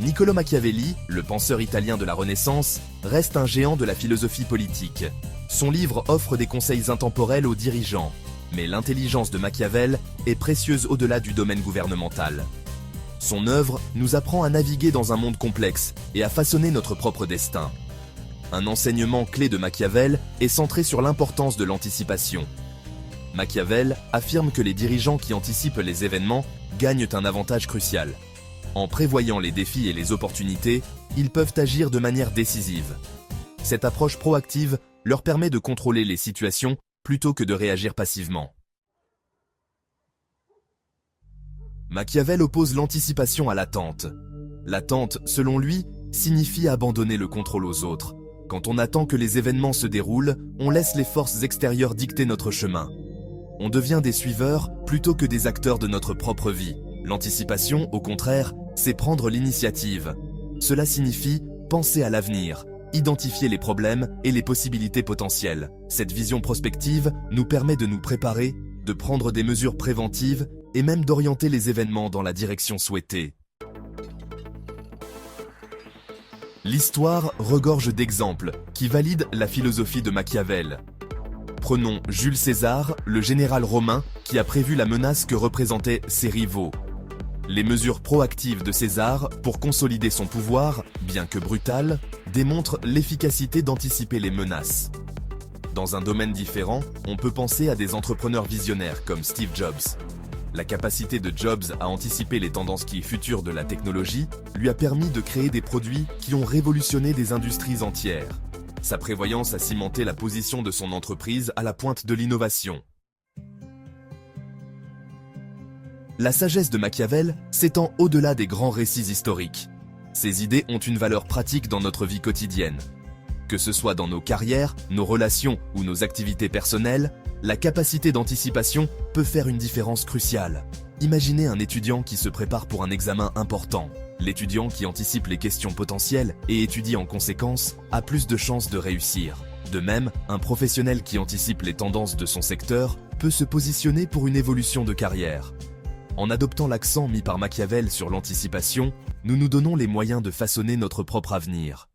Niccolò Machiavelli, le penseur italien de la Renaissance, reste un géant de la philosophie politique. Son livre offre des conseils intemporels aux dirigeants, mais l'intelligence de Machiavel est précieuse au-delà du domaine gouvernemental. Son œuvre nous apprend à naviguer dans un monde complexe et à façonner notre propre destin. Un enseignement clé de Machiavel est centré sur l'importance de l'anticipation. Machiavel affirme que les dirigeants qui anticipent les événements gagnent un avantage crucial. En prévoyant les défis et les opportunités, ils peuvent agir de manière décisive. Cette approche proactive leur permet de contrôler les situations plutôt que de réagir passivement. Machiavel oppose l'anticipation à l'attente. L'attente, selon lui, signifie abandonner le contrôle aux autres. Quand on attend que les événements se déroulent, on laisse les forces extérieures dicter notre chemin. On devient des suiveurs plutôt que des acteurs de notre propre vie. L'anticipation, au contraire, c'est prendre l'initiative. Cela signifie penser à l'avenir, identifier les problèmes et les possibilités potentielles. Cette vision prospective nous permet de nous préparer, de prendre des mesures préventives et même d'orienter les événements dans la direction souhaitée. L'histoire regorge d'exemples qui valident la philosophie de Machiavel. Prenons Jules César, le général romain, qui a prévu la menace que représentaient ses rivaux. Les mesures proactives de César pour consolider son pouvoir, bien que brutales, démontrent l'efficacité d'anticiper les menaces. Dans un domaine différent, on peut penser à des entrepreneurs visionnaires comme Steve Jobs. La capacité de Jobs à anticiper les tendances futures de la technologie lui a permis de créer des produits qui ont révolutionné des industries entières. Sa prévoyance a cimenté la position de son entreprise à la pointe de l'innovation. La sagesse de Machiavel s'étend au-delà des grands récits historiques. Ses idées ont une valeur pratique dans notre vie quotidienne. Que ce soit dans nos carrières, nos relations ou nos activités personnelles, la capacité d'anticipation peut faire une différence cruciale. Imaginez un étudiant qui se prépare pour un examen important. L'étudiant qui anticipe les questions potentielles et étudie en conséquence a plus de chances de réussir. De même, un professionnel qui anticipe les tendances de son secteur peut se positionner pour une évolution de carrière. En adoptant l'accent mis par Machiavel sur l'anticipation, nous nous donnons les moyens de façonner notre propre avenir.